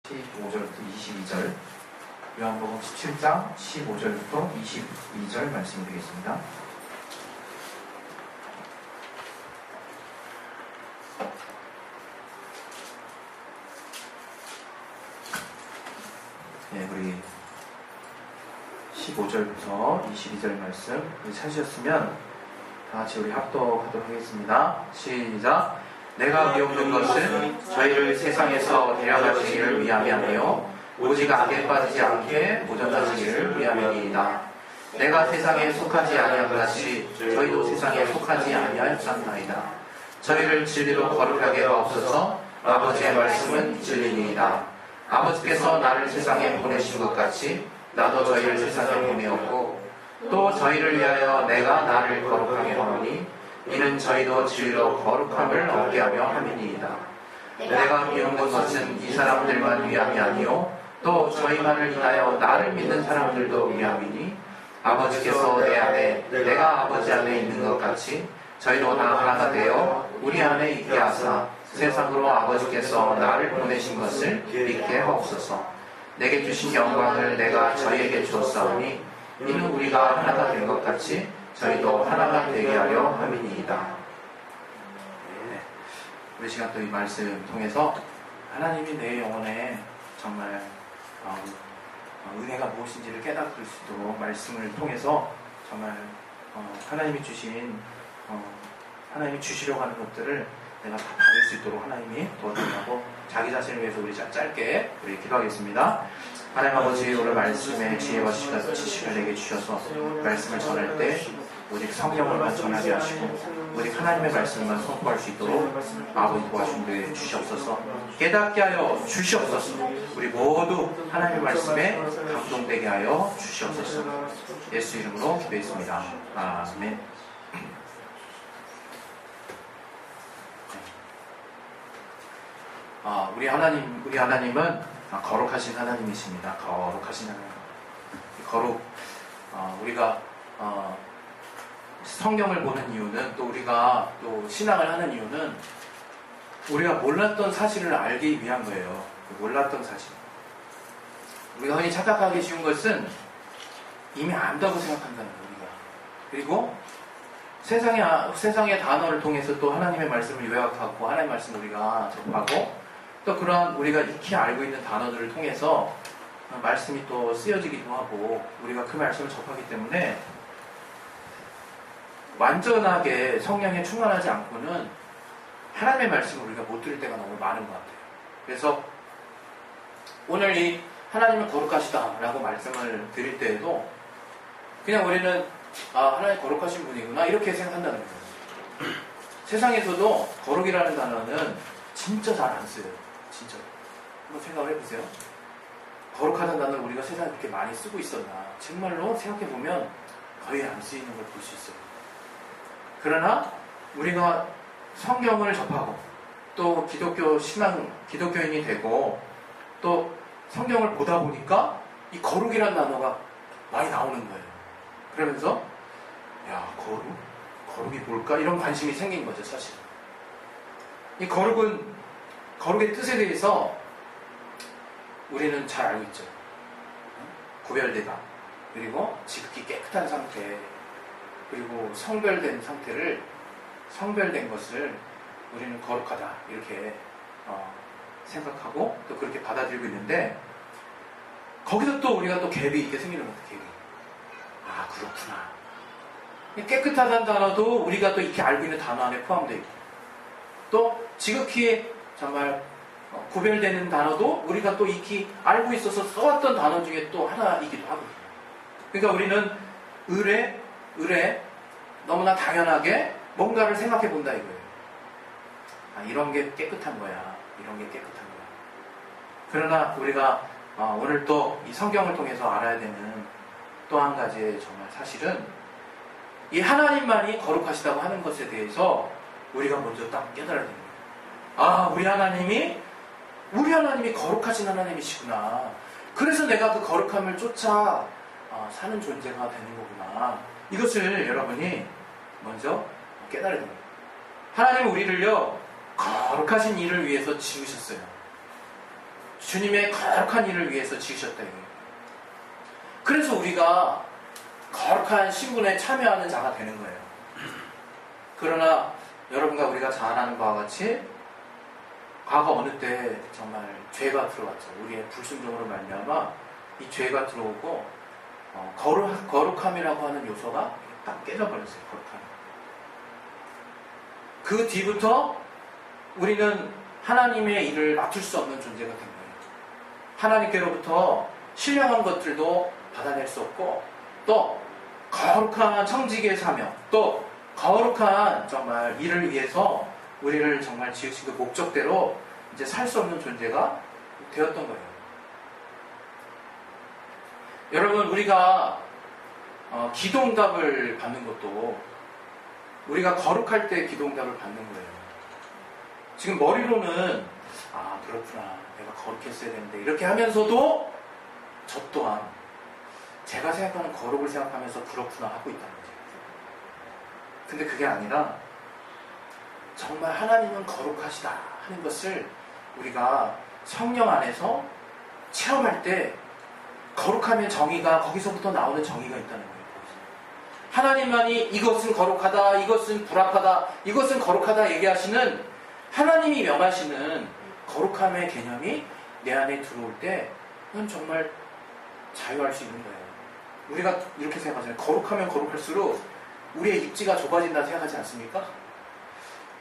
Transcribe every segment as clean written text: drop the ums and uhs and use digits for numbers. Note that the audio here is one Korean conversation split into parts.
15절부터 22절, 요한복음 17장 15절부터 22절 말씀이 되겠습니다. 네, 우리 15절부터 22절 말씀 찾으셨으면 다 같이 우리 합독하도록 하겠습니다. 시작! 내가 미혹는 것은 저희를 세상에서 데려가시기를 위함이 아니요 오직 악에 빠지지 않게 보존하시기를 위함이니이다. 내가 세상에 속하지 아니한 같이 저희도 세상에 속하지 아니하였나이다. 저희를 진리로 거룩하게 하옵소서. 아버지의 말씀은 진리니이다. 아버지께서 나를 세상에 보내신 것 같이 나도 저희를 세상에 보내었고 또 저희를 위하여 내가 나를 거룩하게 하오니 이는 저희도 진리로 거룩함을 얻게 하려 함이니이다. 내가 미혹는 것은 이 사람들만 위함이 아니요 또 저희만을 인하여 나를 믿는 사람들도 위함이니 아버지께서 내 안에 내가 아버지 안에 있는 것 같이 저희도 다 하나가 되어 우리 안에 있게 하사 세상으로 아버지께서 나를 보내신 것을 믿게 하옵소서. 내게 주신 영광을 내가 저희에게 주었사오니 이는 우리가 하나가 된 것 같이 저희도 하나가 되게 하려 함이니이다. 네. 우리 시간 또 이 말씀 통해서 하나님이 내 영혼에 정말 은혜가 무엇인지를 깨닫을 수 있도록 말씀을 통해서 정말 하나님이 주신 하나님이 주시려고 하는 것들을 내가 다 받을 수 있도록 하나님이 도와주려고 자기 자신을 위해서 우리 짧게 우리 기도하겠습니다. 하나님 아버지, 오늘 말씀에 지혜와 지식을 내게 주셔서 말씀을 전할 때 오직 성령을만 전하게 하시고 오직 하나님의 말씀만 선포할 수 있도록 아버지 도와주시옵소서. 주시옵소서. 깨닫게 하여 주시옵소서. 우리 모두 하나님의 말씀에 감동되게 하여 주시옵소서. 예수 이름으로 기도했습니다. 아멘. 우리 하나님은 거룩하신 하나님이십니다. 거룩하신 하나님. 우리가 성경을 보는 이유는 또 우리가 또 신앙을 하는 이유는 우리가 몰랐던 사실을 알기 위한 거예요. 몰랐던 사실. 우리가 흔히 착각하기 쉬운 것은 이미 안다고 생각한다는 거예요. 우리가. 그리고 세상의 단어를 통해서 또 하나님의 말씀을 요약하고 하나님의 말씀을 우리가 접하고 또 그러한 우리가 익히 알고 있는 단어들을 통해서 말씀이 또 쓰여지기도 하고 우리가 그 말씀을 접하기 때문에 완전하게 성령에 충만하지 않고는 하나님의 말씀을 우리가 못 들을 때가 너무 많은 것 같아요. 그래서 오늘 이 하나님은 거룩하시다라고 말씀을 드릴 때에도 그냥 우리는 하나님 거룩하신 분이구나 이렇게 생각한다는 거예요. 세상에서도 거룩이라는 단어는 진짜 잘 안 써요. 진짜. 한번 생각을 해보세요. 거룩하다는 단어를 우리가 세상에 그렇게 많이 쓰고 있었나. 정말로 생각해보면 거의 안 쓰이는 걸 볼 수 있어요. 그러나 우리가 성경을 접하고 또 기독교인이 되고 또 성경을 보다 보니까 이 거룩이라는 단어가 많이 나오는 거예요. 그러면서 야, 거룩이 뭘까? 이런 관심이 생긴 거죠, 사실. 이 거룩의 뜻에 대해서 우리는 잘 알고 있죠. 구별되다. 그리고 지극히 깨끗한 상태. 그리고 성별된 것을 우리는 거룩하다. 이렇게 생각하고 또 그렇게 받아들이고 있는데 거기서 또 우리가 또 갭이 있게 생기는 것 같아요. 그렇구나. 깨끗하다는 단어도 우리가 또 이렇게 알고 있는 단어 안에 포함되어 있고 또 지극히 정말 구별되는 단어도 우리가 또 익히 알고 있어서 써왔던 단어 중에 또 하나이기도 하거든요. 그러니까 우리는 의뢰 너무나 당연하게 뭔가를 생각해 본다 이거예요. 이런 게 깨끗한 거야. 이런 게 깨끗한 거야. 그러나 우리가 오늘 또 이 성경을 통해서 알아야 되는 또 한 가지의 정말 사실은 이 하나님만이 거룩하시다고 하는 것에 대해서 우리가 먼저 딱 깨달아야 되는 거예요. 우리 하나님이 거룩하신 하나님이시구나. 그래서 내가 그 거룩함을 쫓아 사는 존재가 되는 거구나. 이것을 여러분이 먼저 깨달아야 됩니다. 하나님은 우리를요 거룩하신 일을 위해서 지으셨어요. 주님의 거룩한 일을 위해서 지으셨다 이거예요. 그래서 우리가 거룩한 신분에 참여하는 자가 되는 거예요. 그러나 여러분과 우리가 잘 아는 바와 같이 과거 어느 때 정말 죄가 들어왔죠. 우리의 불순종으로 말미암아 이 죄가 들어오고 거룩함이라고 하는 요소가 딱 깨져버렸어요. 거룩함. 그 뒤부터 우리는 하나님의 일을 맡을 수 없는 존재가 된 거예요. 하나님께로부터 신령한 것들도 받아낼 수 없고, 또 거룩한 청지기의 사명, 또 거룩한 정말 일을 위해서 우리를 정말 지으신 그 목적대로 이제 살 수 없는 존재가 되었던 거예요. 여러분, 우리가 기도응답을 받는 것도 우리가 거룩할 때 기도응답을 받는 거예요. 지금 머리로는 그렇구나, 내가 거룩했어야 되는데 이렇게 하면서도 저 또한 제가 생각하는 거룩을 생각하면서 그렇구나 하고 있다는 거예요. 근데 그게 아니라 정말 하나님은 거룩하시다 하는 것을 우리가 성령 안에서 체험할 때 거룩함의 정의가 거기서부터 나오는 정의가 있다는 거예요. 하나님만이 이것은 거룩하다, 이것은 불합하다, 이것은 거룩하다 얘기하시는 하나님이 명하시는 거룩함의 개념이 내 안에 들어올 때 그건 정말 자유할 수 있는 거예요. 우리가 이렇게 생각하잖아요. 거룩하면 거룩할수록 우리의 입지가 좁아진다 생각하지 않습니까?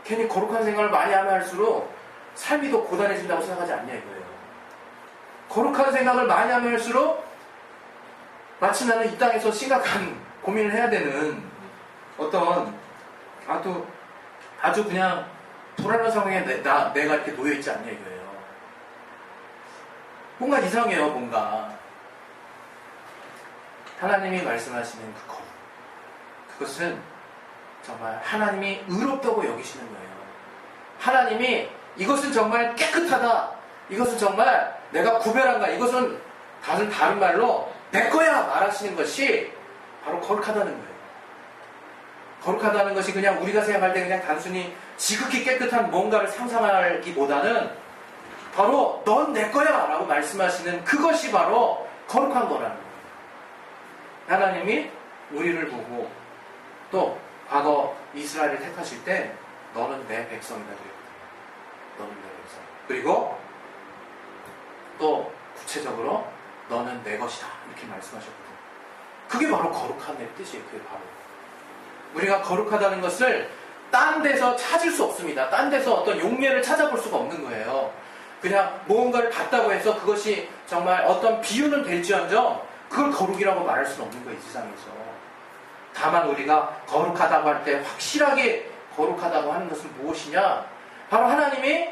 괜히 거룩한 생각을 많이 하면 할수록 삶이 더 고단해진다고 생각하지 않냐 이거예요. 거룩한 생각을 많이 하면 할수록 마치 나는 이 땅에서 심각한 고민을 해야 되는 어떤 아주 그냥 불안한 상황에 내가 이렇게 놓여있지 않냐 이거예요. 뭔가 이상해요. 뭔가 하나님이 말씀하시는 그 거룩, 그것은 정말 하나님이 의롭다고 여기시는 거예요. 하나님이 이것은 정말 깨끗하다, 이것은 정말 내가 구별한다, 이것은 다른 말로 내 거야 말하시는 것이 바로 거룩하다는 거예요. 거룩하다는 것이 그냥 우리가 생각할 때 그냥 단순히 지극히 깨끗한 뭔가를 상상하기보다는 바로 넌 내 거야 라고 말씀하시는 그것이 바로 거룩한 거라는 거예요. 하나님이 우리를 보고 또 과거 이스라엘을 택하실 때 너는 내 백성이다 그랬거든요. 너는 내 백성. 그리고 또 구체적으로 너는 내 것이다 이렇게 말씀하셨거든요. 그게 바로 거룩함의 뜻이에요. 그게 바로 우리가 거룩하다는 것을 딴 데서 찾을 수 없습니다. 딴 데서 어떤 용례를 찾아볼 수가 없는 거예요. 그냥 무언가를 봤다고 해서 그것이 정말 어떤 비유는 될지언정 그걸 거룩이라고 말할 수는 없는 거예요. 이 세상에서. 다만 우리가 거룩하다고 할 때 확실하게 거룩하다고 하는 것은 무엇이냐? 바로 하나님이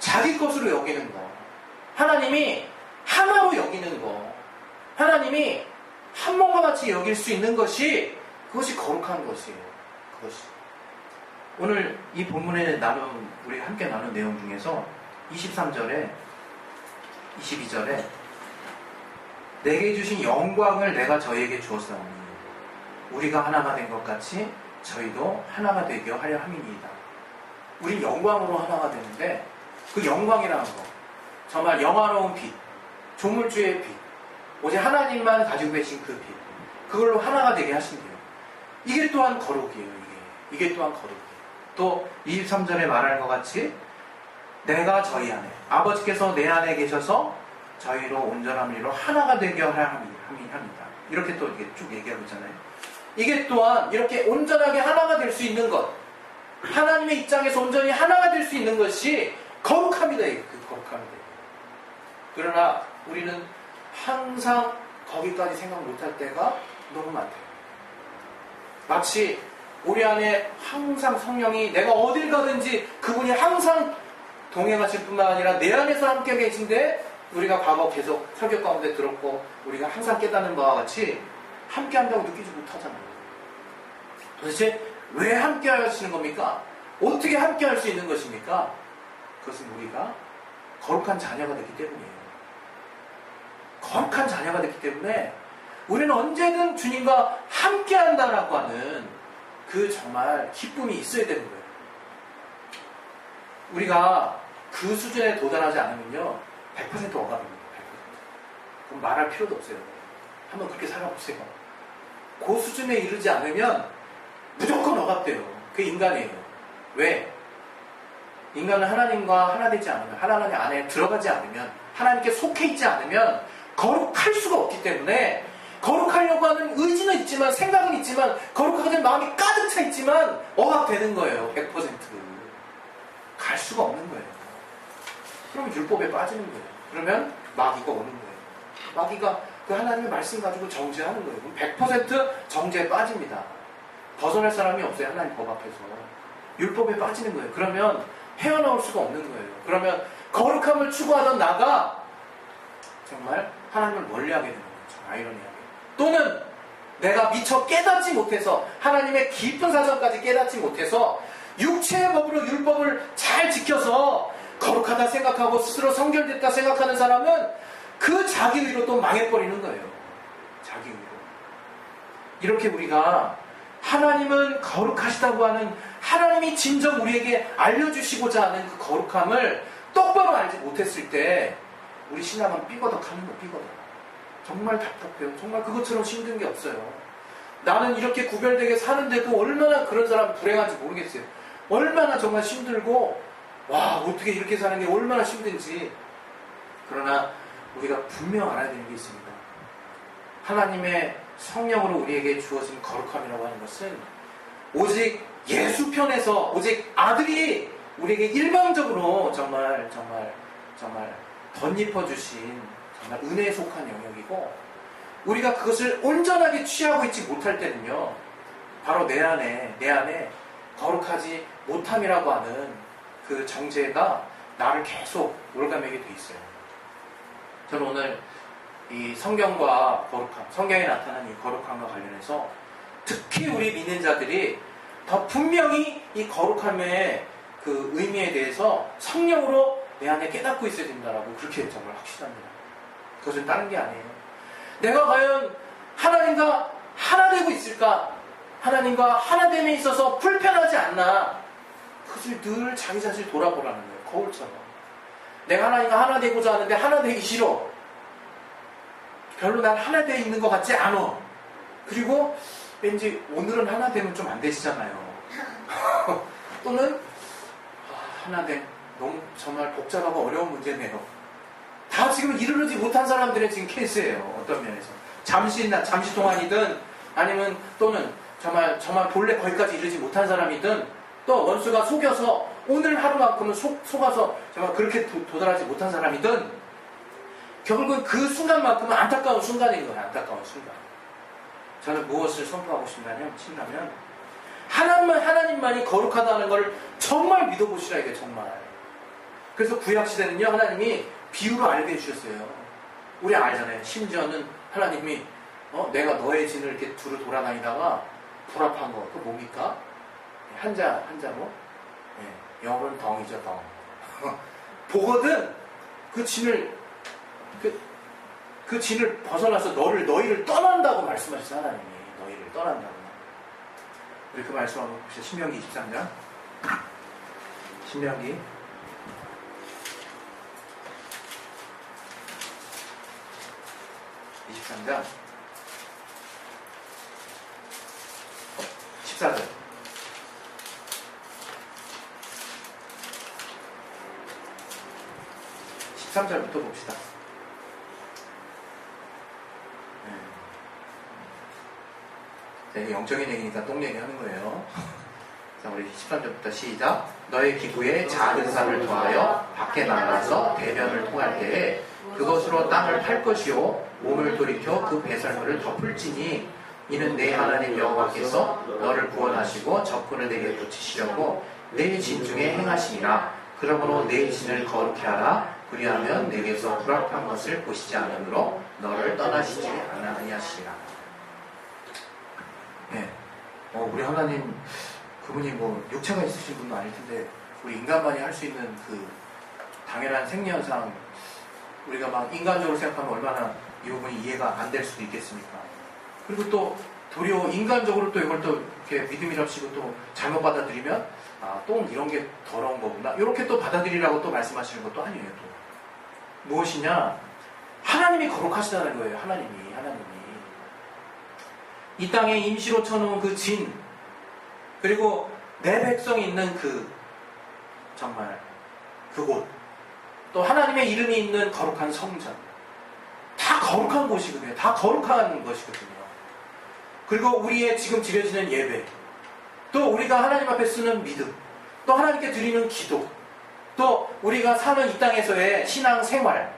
자기 것으로 여기는 거, 하나님이 하나로 여기는 거, 하나님이 한 몸과 같이 여길 수 있는 것이 그것이 거룩한 것이에요. 그것이. 오늘 이 본문에 우리 함께 나눈 내용 중에서 23절에 22절에 내게 주신 영광을 내가 저희에게 주었사오니 우리가 하나가 된 것 같이 저희도 하나가 되게 하려 함이니이다. 우리 영광으로 하나가 되는데 그 영광이라는 거 정말 영화로운 빛, 조물주의 빛, 오직 하나님만 가지고 계신 그 빛, 그걸로 하나가 되게 하신대요. 이게 또한 거룩이에요. 이게 또한 거룩이에요. 또 23절에 말할 것 같이 내가 저희 안에, 아버지께서 내 안에 계셔서 저희로 온전한 일로 하나가 되게 하려 합니다. 이렇게 또 이게 쭉 얘기하고 있잖아요. 이게 또한 이렇게 온전하게 하나가 될 수 있는 것, 하나님의 입장에서 온전히 하나가 될 수 있는 것이 거룩합니다. 그 거룩합니다. 그러나 우리는 항상 거기까지 생각 못할 때가 너무 많대요. 마치 우리 안에 항상 성령이 내가 어딜 가든지 그분이 항상 동행하실 뿐만 아니라 내 안에서 함께 계신데 우리가 과거 계속 설교 가운데 들었고 우리가 항상 깨닫는 바와 같이 함께 한다고 느끼지 못하잖아요. 도대체 왜 함께 하시는 겁니까? 어떻게 함께 할 수 있는 것입니까? 그것은 우리가 거룩한 자녀가 됐기 때문이에요. 거룩한 자녀가 됐기 때문에 우리는 언제든 주님과 함께 한다라고 하는 그 정말 기쁨이 있어야 되는 거예요. 우리가 그 수준에 도달하지 않으면요, 100% 억압입니다. 100%. 그럼 말할 필요도 없어요. 한번 그렇게 살아보세요. 그 수준에 이르지 않으면 무조건 억압돼요. 그게 인간이에요. 왜? 인간은 하나님과 하나 되지 않으면, 하나님 안에 들어가지 않으면, 하나님께 속해 있지 않으면 거룩할 수가 없기 때문에, 거룩하려고 하는 의지는 있지만, 생각은 있지만, 거룩하게 마음이 가득 차 있지만 억압되는 거예요. 100%. 갈 수가 없는 거예요. 그럼 율법에 빠지는 거예요. 그러면 마귀가 오는 거예요. 마귀가 그 하나님의 말씀 가지고 정죄하는 거예요. 그럼 100% 정죄에 빠집니다. 벗어날 사람이 없어요. 하나님 법 앞에서. 율법에 빠지는 거예요. 그러면 헤어나올 수가 없는 거예요. 그러면 거룩함을 추구하던 나가 정말 하나님을 멀리하게 되는 거죠. 아이러니하게. 또는 내가 미처 깨닫지 못해서, 하나님의 깊은 사정까지 깨닫지 못해서 육체의 법으로 율법을 잘 지켜서 거룩하다 생각하고 스스로 성결됐다 생각하는 사람은 그 자기 의로 또 망해버리는 거예요. 자기 의로. 이렇게 우리가 하나님은 거룩하시다고 하는, 하나님이 진정 우리에게 알려주시고자 하는 그 거룩함을 똑바로 알지 못했을 때 우리 신앙은 삐거덕하는 거예요. 삐거덕. 정말 답답해요. 정말 그것처럼 힘든 게 없어요. 나는 이렇게 구별되게 사는데도 얼마나 그런 사람 불행한지 모르겠어요. 얼마나 정말 힘들고, 와, 어떻게 이렇게 사는 게 얼마나 힘든지. 그러나 우리가 분명 알아야 되는 게 있습니다. 하나님의 성령으로 우리에게 주어진 거룩함이라고 하는 것은 오직 예수 편에서, 오직 아들이 우리에게 일방적으로 정말 덧입어 주신 정말 은혜에 속한 영역이고, 우리가 그것을 온전하게 취하고 있지 못할 때는요, 바로 내 안에 거룩하지 못함이라고 하는 그 정죄가 나를 계속 올가매게 돼 있어요. 저는 오늘 이 성경과 거룩함, 성경에 나타난 이 거룩함과 관련해서 특히 우리 믿는 자들이 더 분명히 이 거룩함의 그 의미에 대해서 성령으로 내 안에 깨닫고 있어야 된다라고 그렇게 정말 확신합니다. 그것은 다른 게 아니에요. 내가 과연 하나님과 하나 되고 있을까? 하나님과 하나됨에 있어서 불편하지 않나? 그것을 늘 자기 자신을 돌아보라는 거예요. 거울처럼. 내가 하나님과 하나 되고자 하는데 하나 되기 싫어. 별로 난 하나 되어 있는 것 같지 않아. 그리고 왠지 오늘은 하나 되면 좀 안 되시잖아요. 또는 하나 됨. 너무 정말 복잡하고 어려운 문제네요. 다 지금 이르르지 못한 사람들의 지금 케이스예요. 어떤 면에서. 잠시 동안이든 아니면 또는 정말 본래 거기까지 이르지 못한 사람이든 또 원수가 속여서 오늘 하루만큼은 속아서 정말 그렇게 도달하지 못한 사람이든 결국은 그 순간만큼은 안타까운 순간인 거예요. 안타까운 순간. 저는 무엇을 선포하고 싶냐면 하나님만이 거룩하다는 걸 정말 믿어보시라 이게 정말. 그래서 구약시대는요, 하나님이 비유로 알게 해주셨어요. 우리 알잖아요. 심지어는 하나님이 내가 너의 진을 이렇게 두루 돌아다니다가 불합한 거, 그거 뭡니까? 한자로 영어로는 덩이죠, 덩. 보거든 그 진을 그 진을 벗어나서 너희를 떠난다고 말씀하셨어요. 하나님이 너희를 떠난다고. 우리 그 말씀 한번 봅시다. 신명기 23장. 신명기 23장 14절. 13절부터 봅시다. 네, 영적인 얘기니까 똥 얘기하는 거예요. 자, 우리 13절부터 시작. 너의 기구에 작은 삽을 더하여 밖에 나가서 대변을 통할 때에 그것으로 땅을 팔 것이요 몸을 돌이켜 그 배설물을 덮을지니 이는 내 하나님 여호와께서 너를 구원하시고 적군을 내게 붙이시려고 내 진 중에 행하시니라. 그러므로 내 진을 거룩히 하라. 그리하면 내게서 불합한 것을 보시지 않으므로 너를 떠나시지 아니하시리라. 네. 우리 하나님 그분이 뭐 육체가 있으신 분도 아닐 텐데 우리 인간만이 할 수 있는 그 당연한 생리현상, 우리가 막 인간적으로 생각하면 얼마나 이 부분이 이해가 안 될 수도 있겠습니까? 그리고 또 도리어 인간적으로 또 이걸 또 이렇게 믿음이랍시고 또 잘못 받아들이면 똥 이런 게 더러운 거구나 이렇게 또 받아들이라고 또 말씀하시는 것도 아니에요. 또 무엇이냐? 하나님이 거룩하시다는 거예요. 하나님이. 이 땅에 임시로 쳐놓은 그 진, 그리고 내 백성이 있는 정말 그곳, 또 하나님의 이름이 있는 거룩한 성전, 다 거룩한 곳이거든요. 다 거룩한 것이거든요. 그리고 우리의 지금 드려지는 예배, 또 우리가 하나님 앞에 쓰는 믿음, 또 하나님께 드리는 기도, 또 우리가 사는 이 땅에서의 신앙 생활,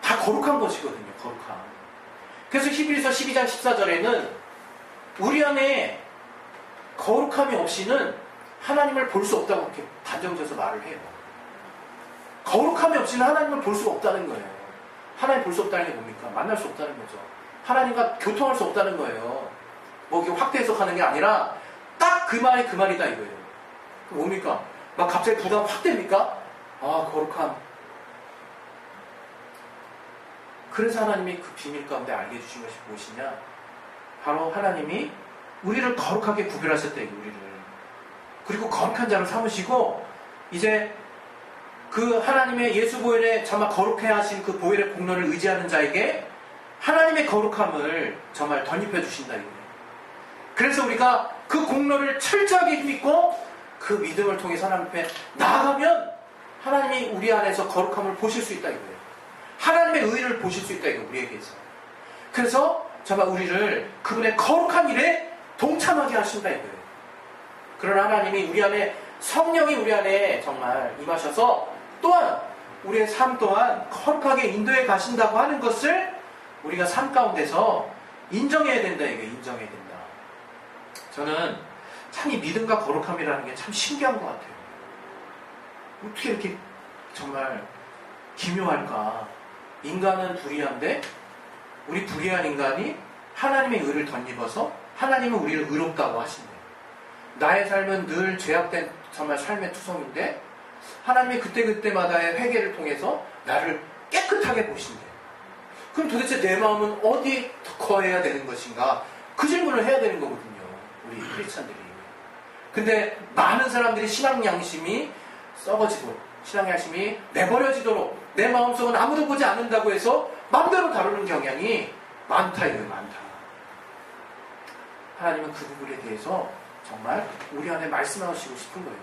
다 거룩한 것이거든요. 거룩한. 그래서 히브리서 12장 14절에는 우리 안에 거룩함이 없이는 하나님을 볼 수 없다고 이렇게 단정져서 말을 해요. 거룩함이 없이는 하나님을 볼 수 없다는 거예요. 하나님 볼 수 없다는 게 뭡니까? 만날 수 없다는 거죠. 하나님과 교통할 수 없다는 거예요. 뭐 이게 확대 해석하는 게 아니라 딱 그 말이 그 말이다 이거예요. 뭡니까? 막 갑자기 부담 확 됩니까? 아, 거룩함. 그래서 하나님이 그 비밀 가운데 알게 해주신 것이 무엇이냐? 바로 하나님이 우리를 거룩하게 구별하셨다, 우리를. 그리고 거룩한 자로 삼으시고, 이제 그 하나님의 예수 보혈에 정말 거룩해 하신 그 보혈의 공로를 의지하는 자에게 하나님의 거룩함을 정말 덧입혀 주신다, 이거예요. 그래서 우리가 그 공로를 철저하게 힘입고 그 믿음을 통해서 하나님 앞에 나아가면 하나님이 우리 안에서 거룩함을 보실 수 있다, 이거예요. 하나님의 의를 보실 수 있다, 이거 우리에게서. 그래서 정말 우리를 그분의 거룩한 일에 동참하게 하신다, 이거예요. 그러나 하나님이 우리 안에, 성령이 우리 안에 정말 임하셔서 또한 우리의 삶 또한 거룩하게 인도해 가신다고 하는 것을 우리가 삶 가운데서 인정해야 된다, 이게 인정해야 된다. 저는 참 이 믿음과 거룩함이라는 게 참 신기한 것 같아요. 어떻게 이렇게 정말 기묘할까? 인간은 불의한데 우리 불의한 인간이 하나님의 의를 덧입어서 하나님은 우리를 의롭다고 하신대요. 나의 삶은 늘 죄악된 정말 삶의 투성인데 하나님이 그때그때마다의 회개를 통해서 나를 깨끗하게 보신대요. 그럼 도대체 내 마음은 어디 거해야 되는 것인가? 그 질문을 해야 되는 거거든요. 우리 크리스찬들이. 근데 많은 사람들이 신앙 양심이 썩어지고 신앙 양심이 내버려지도록 내 마음속은 아무도 보지 않는다고 해서 마음대로 다루는 경향이 많다, 이거예요. 많다. 하나님은 그 부분에 대해서 정말 우리 안에 말씀하시고 싶은 거예요.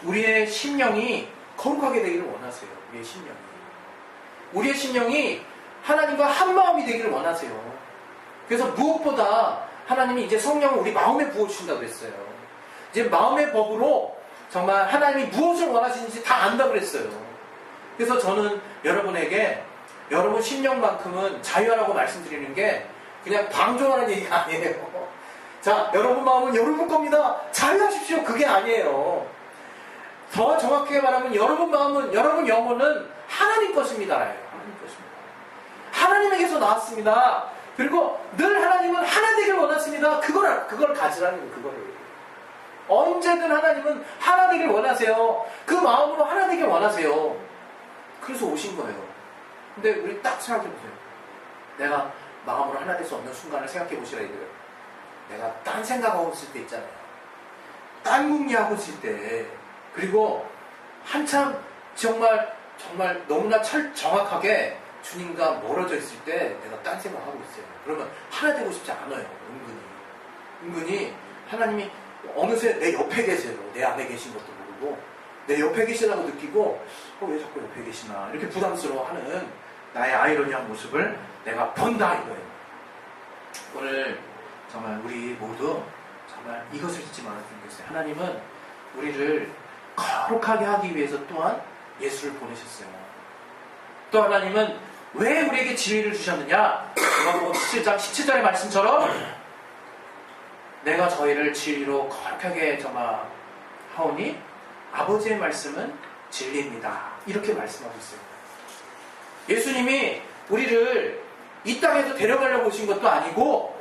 우리의 심령이 거룩하게 되기를 원하세요. 우리의 심령이. 우리의 심령이 하나님과 한 마음이 되기를 원하세요. 그래서 무엇보다 하나님이 이제 성령을 우리 마음에 부어주신다고 그랬어요. 이제 마음의 법으로 정말 하나님이 무엇을 원하시는지 다 안다고 그랬어요. 그래서 저는 여러분에게 여러분 심령만큼은 자유하라고 말씀드리는 게 그냥 방종하는 얘기가 아니에요. 자, 여러분 마음은 여러분 겁니다. 자유하십시오. 그게 아니에요. 더 정확하게 말하면 여러분 마음은, 여러분 영혼은 하나님 것입니다. 하나님 것입니다. 하나님에게서 나왔습니다. 그리고 늘 하나님은 하나 되길 원하십니다. 그걸 가지라는 거예요. 그거를. 언제든 하나님은 하나 되길 원하세요. 그 마음으로 하나 되길 원하세요. 그래서 오신 거예요. 근데 우리 딱 생각해보세요. 내가 마음으로 하나 될 수 없는 순간을 생각해보시라 이거예요. 내가 딴 생각하고 있을 때 있잖아요. 딴 궁리하고 있을 때, 그리고 한참 정말 너무나 정확하게 주님과 멀어져 있을 때 내가 딴 생각하고 있어요. 그러면 하나 되고 싶지 않아요. 은근히 하나님이 어느새 내 옆에 계세요. 내 안에 계신 것도 모르고 내 옆에 계시다고 느끼고 왜 자꾸 옆에 계시나 이렇게 부담스러워하는 나의 아이러니한 모습을 내가 본다, 이거예요. 오늘 정말 우리 모두 정말 이것을 잊지 말았으면 좋겠어요. 하나님은 우리를 거룩하게 하기 위해서 또한 예수를 보내셨어요. 또 하나님은 왜 우리에게 지혜를 주셨느냐? 요한복음 17장 17절의 말씀처럼 내가 저희를 진리로 거룩하게 정말 하오니 아버지의 말씀은 진리입니다. 이렇게 말씀하고 있어요. 예수님이 우리를 이 땅에서 데려가려고 오신 것도 아니고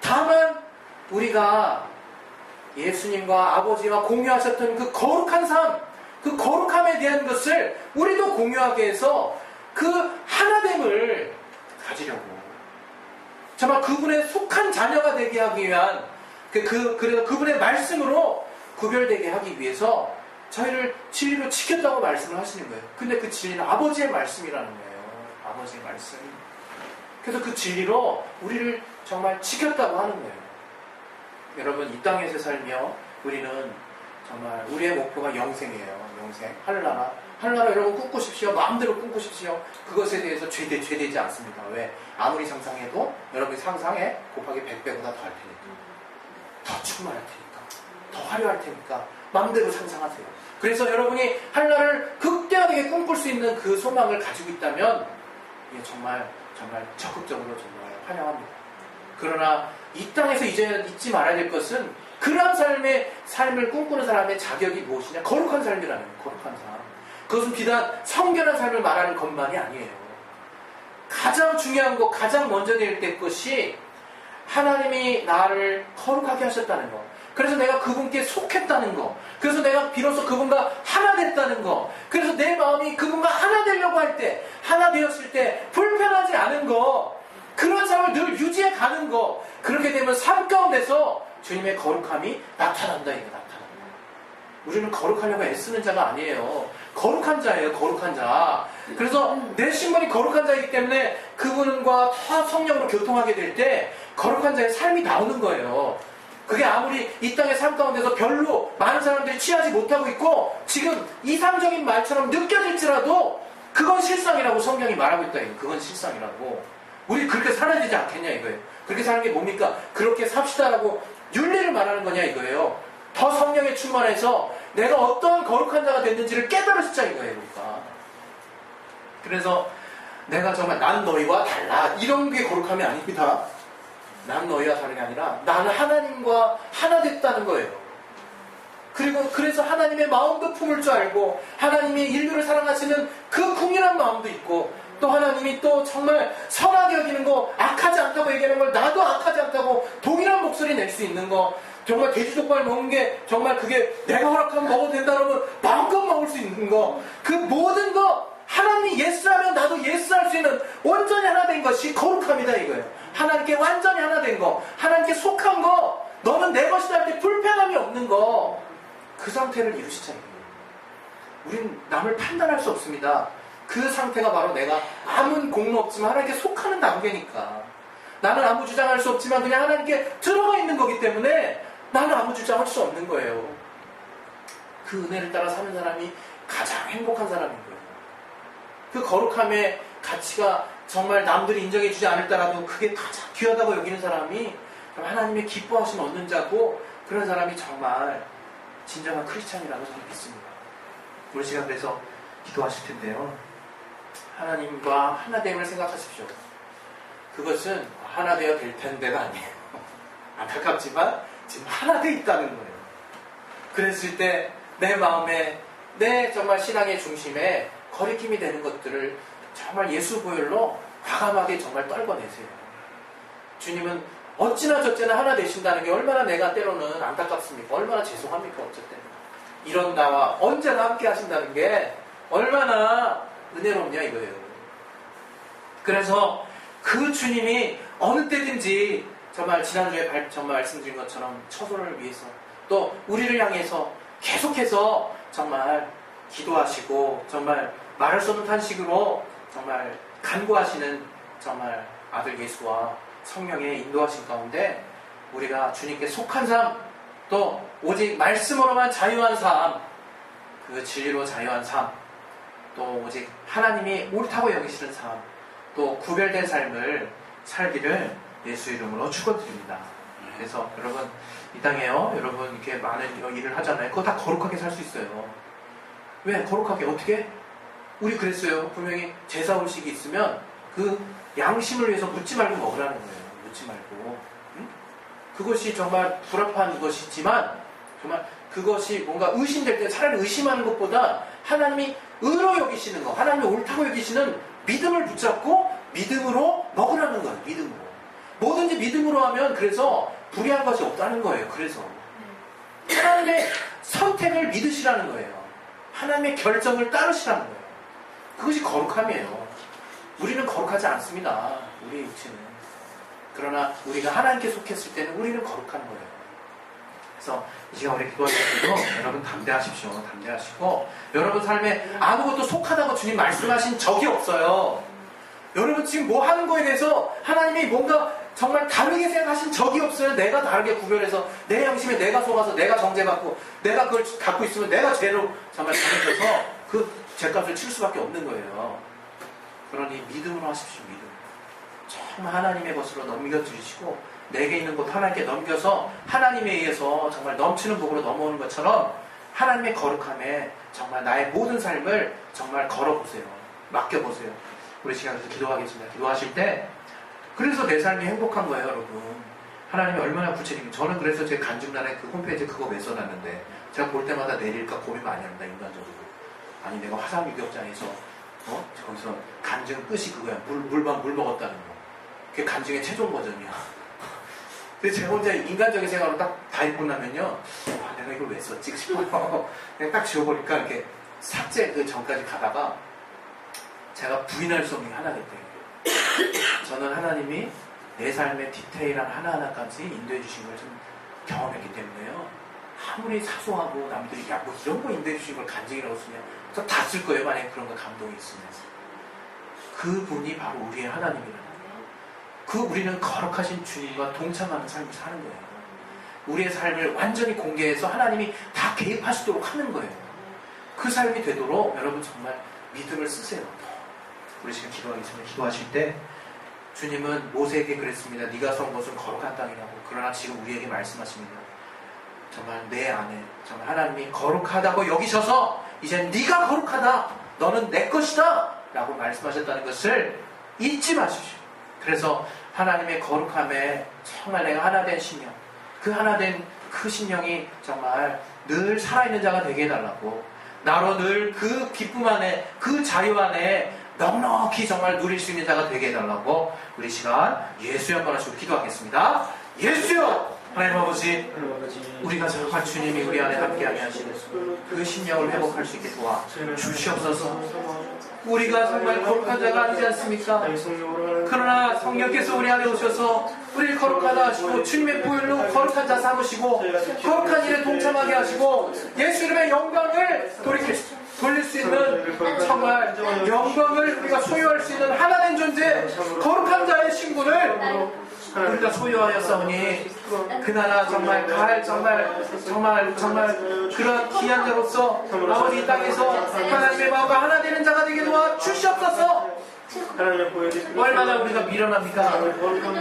다만 우리가 예수님과 아버지와 공유하셨던 그 거룩한 삶, 그 거룩함에 대한 것을 우리도 공유하게 해서 그 하나됨을 가지려고 정말 그분의 속한 자녀가 되게 하기 위한 그분의 말씀으로 구별되게 하기 위해서 저희를 진리로 지켰다고 말씀을 하시는 거예요. 근데 그 진리는 아버지의 말씀이라는 거예요. 아버지의 말씀. 그래서 그 진리로 우리를 정말 지켰다고 하는 거예요. 여러분, 이 땅에서 살며 우리는 정말 우리의 목표가 영생이에요. 영생. 하늘나라. 하늘나라 여러분 꿈꾸십시오. 마음대로 꿈꾸십시오. 그것에 대해서 죄되지 않습니다. 왜? 아무리 상상해도 여러분이 상상에 곱하기 100배보다 더 할 테니까. 더 충만할 테니까. 더 화려할 테니까. 마음대로 상상하세요. 그래서 여러분이 하늘나라를 극대화되게 꿈꿀 수 있는 그 소망을 가지고 있다면 이게 정말 적극적으로 정말 환영합니다. 그러나 이 땅에서 이제 잊지 말아야 될 것은 그런 삶을 꿈꾸는 사람의 자격이 무엇이냐? 거룩한 삶이라는 거예요. 거룩한 삶. 그것은 비단 성결한 삶을 말하는 것만이 아니에요. 가장 중요한 것, 가장 먼저 될 것이 하나님이 나를 거룩하게 하셨다는 것. 그래서 내가 그분께 속했다는 것. 그래서 내가 비로소 그분과 하나 됐다는 것. 그래서 내 마음이 그분과 하나 되려고 할 때, 하나 되었을 때 불편하지 않은 것. 그런 삶을 늘 유지해 가는 것. 그렇게 되면 삶 가운데서 주님의 거룩함이 나타난다. 이거 나타난다. 우리는 거룩하려고 애쓰는 자가 아니에요. 거룩한 자예요. 거룩한 자. 그래서 내 신분이 거룩한 자이기 때문에 그분과 다 성령으로 교통하게 될 때 거룩한 자의 삶이 나오는 거예요. 그게 아무리 이 땅의 삶 가운데서 별로 많은 사람들이 취하지 못하고 있고 지금 이상적인 말처럼 느껴질지라도 그건 실상이라고 성경이 말하고 있다. 이거. 그건 실상이라고. 우리 그렇게 살아야 되지 않겠냐 이거예요. 그렇게 사는 게 뭡니까? 그렇게 삽시다라고 윤리를 말하는 거냐 이거예요. 더 성령에 충만해서 내가 어떤 거룩한 자가 됐는지를 깨달으시자 이거예요. 우리가. 그래서 내가 정말 난 너희와 달라 이런 게 거룩함이 아닙니다. 난 너희와 다른 게 아니라 나는 하나님과 하나 됐다는 거예요. 그리고 그래서 하나님의 마음도 품을 줄 알고 하나님이 인류를 사랑하시는 그 국민한 마음도 있고 또 하나님이 또 정말 선하게 여기는 거 악하지 않다고 얘기하는 걸 나도 악하지 않다고 동일한 목소리 낼 수 있는 거 정말 돼지족발 먹는 게 정말 그게 내가 허락하면 먹어도 된다면 마음껏 먹을 수 있는 거 그 모든 거 하나님이 예스하면 나도 예스할 수 있는 온전히 하나 된 것이 거룩함이다 이거예요. 하나님께 완전히 하나 된 거 하나님께 속한 거 너는 내 것이다 할 때 불편함이 없는 거 그 상태를 이루시자 이거예요. 우린 남을 판단할 수 없습니다. 그 상태가 바로 내가 아무 공로 없지만 하나님께 속하는 단계니까 나는 아무 주장할 수 없지만 그냥 하나님께 들어가 있는 거기 때문에 나는 아무 주장할 수 없는 거예요. 그 은혜를 따라 사는 사람이 가장 행복한 사람인 거예요. 그 거룩함의 가치가 정말 남들이 인정해주지 않을더라도 그게 가장 귀하다고 여기는 사람이 하나님의 기뻐하심 얻는 자고 그런 사람이 정말 진정한 크리스찬이라고 저는 믿습니다. 우리 시간 그래서 기도하실 텐데요. 하나님과 하나됨을 생각하십시오. 그것은 하나 되어 될 텐데가 아니에요. 안타깝지만 지금 하나 되어 있다는 거예요. 그랬을 때 내 마음에 내 정말 신앙의 중심에 거리낌이 되는 것들을 정말 예수 보혈로 과감하게 정말 떨궈내세요. 주님은 어찌나 저찌나 하나 되신다는 게 얼마나 내가 때로는 안타깝습니까? 얼마나 죄송합니까? 어쨌든 이런 나와 언제나 함께 하신다는 게 얼마나 은혜롭냐 이거예요. 그래서 그 주님이 어느 때든지 정말 지난주에 정말 말씀드린 것처럼 처소를 위해서 또 우리를 향해서 계속해서 정말 기도하시고 정말 말할 수 없는 탄식으로 정말 간구하시는 정말 아들 예수와 성령의 인도하신 가운데 우리가 주님께 속한 삶 또 오직 말씀으로만 자유한 삶 그 진리로 자유한 삶 또 오직 하나님이 옳다고 여기시는 삶 또 구별된 삶을 살기를 예수 이름으로 축원드립니다. 그래서 여러분 이 땅에요 여러분 이렇게 많은 일을 하잖아요. 그거 다 거룩하게 살 수 있어요. 왜? 거룩하게 어떻게? 우리 그랬어요. 분명히 제사 음식이 있으면 그 양심을 위해서 묻지 말고 먹으라는 거예요. 묻지 말고. 응? 그것이 정말 불합한 것이지만 정말 그것이 뭔가 의심될 때 차라리 의심하는 것보다 하나님이 의로 여기시는 거 하나님이 옳다고 여기시는 믿음을 붙잡고 믿음으로 먹으라는 거예요. 믿음으로. 뭐든지 믿음으로 하면 그래서 불의한 것이 없다는 거예요. 그래서 하나님의 선택을 믿으시라는 거예요. 하나님의 결정을 따르시라는 거예요. 그것이 거룩함이에요. 우리는 거룩하지 않습니다. 우리의 육체는. 그러나 우리가 하나님께 속했을 때는 우리는 거룩한 거예요. 그래서 이 시간 우리 기도하실 때도 여러분 담대하십시오. 담대하시고 여러분 삶에 아무것도 속하다고 주님 말씀하신 적이 없어요. 여러분 지금 뭐 하는 거에 대해서 하나님이 뭔가 정말 다르게 생각하신 적이 없어요. 내가 다르게 구별해서 내 양심에 내가 속아서 내가 정죄받고 내가 그걸 갖고 있으면 내가 죄로 정말 정해져서 그 죄값을 칠 수밖에 없는 거예요. 그러니 믿음으로 하십시오. 믿음. 정말 하나님의 것으로 넘겨주시고 내게 있는 것 하나님께 넘겨서 하나님에 의해서 정말 넘치는 복으로 넘어오는 것처럼 하나님의 거룩함에 정말 나의 모든 삶을 정말 걸어보세요. 맡겨보세요. 우리 시간에서 기도하겠습니다. 기도하실 때 그래서 내 삶이 행복한 거예요, 여러분. 하나님이 얼마나 구체적인. 저는 그래서 제 간증란에 그 홈페이지에 그거 왜 써놨는데 제가 볼 때마다 내릴까 고민 많이 합니다, 인간적으로. 아니 내가 화상 유격장에서 거기서 간증 끝이 그거야. 물 먹었다는 거. 그게 간증의 최종 버전이야. 근데 제가 혼자 인간적인 생각으로 딱 다 읽고 나면요, 아, 내가 이걸 왜 썼지 싶어요. 그냥 딱 지워버리니까 이렇게 삭제 그 전까지 가다가 제가 부인할 수 없는 게 하나 됐대요. 저는 하나님이 내 삶의 디테일한 하나하나까지 인도해 주신 걸 좀 경험했기 때문에요. 아무리 사소하고 남들이 야, 뭐 이런 거 인도해 주신 걸 간증이라고 쓰냐, 저 다 쓸 거예요. 만약에 그런 거 감동이 있으면. 그분이 바로 우리의 하나님이라는 거예요. 그 우리는 거룩하신 주님과 동참하는 삶을 사는 거예요. 우리의 삶을 완전히 공개해서 하나님이 다 개입하시도록 하는 거예요. 그 삶이 되도록 여러분 정말 믿음을 쓰세요. 우리 지금 기도하겠습니다. 기도하실 때 주님은 모세에게 그랬습니다. 네가 선 곳은 거룩한 땅이라고. 그러나 지금 우리에게 말씀하십니다. 정말 내 안에 정말 하나님이 거룩하다고 여기셔서 이제 네가 거룩하다. 너는 내 것이다. 라고 말씀하셨다는 것을 잊지 마십시오. 그래서 하나님의 거룩함에 정말 내가 하나 된 심령, 그 하나 된 그 심령이 정말 늘 살아있는 자가 되게 해달라고, 나로 늘 그 기쁨 안에 그 자유 안에 넉넉히 정말 누릴 수 있는 자가 되게 해달라고 우리 시간 예수여 한번 하시고 기도하겠습니다. 예수여! 하나님 아버지, 우리가 정말 주님이 우리 안에 함께하게 하시는 그 심령을 회복할 수 있게 도와 주시옵소서. 우리가 정말 거룩한 자가 아니지 않습니까? 그러나 성령께서 우리 안에 오셔서 우리를 거룩하다 하시고 주님의 보혈로 거룩한 자 삼으시고 거룩한 일에 동참하게 하시고 예수 이름의 영광을 돌릴 수 있는 정말 영광을 우리가 소유할 수 있는 하나된 존재 거룩한 자의 신분을 우리가 소유하였사오니 그 나라 정말 정말 그런 귀한 자로서 아버지 이 땅에서 하나님의 마음과 하나 되는 자가 되게 도와 주시옵소서. 얼마나 우리가 미련합니까?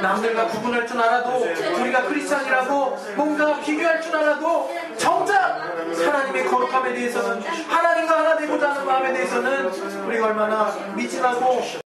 남들과 구분할 줄 알아도 우리가 크리스찬이라고 뭔가 비교할 줄 알아도 정작 하나님의 거룩함에 대해서는 하나님과 하나 되고자 하는 마음에 대해서는 우리가 얼마나 미진하고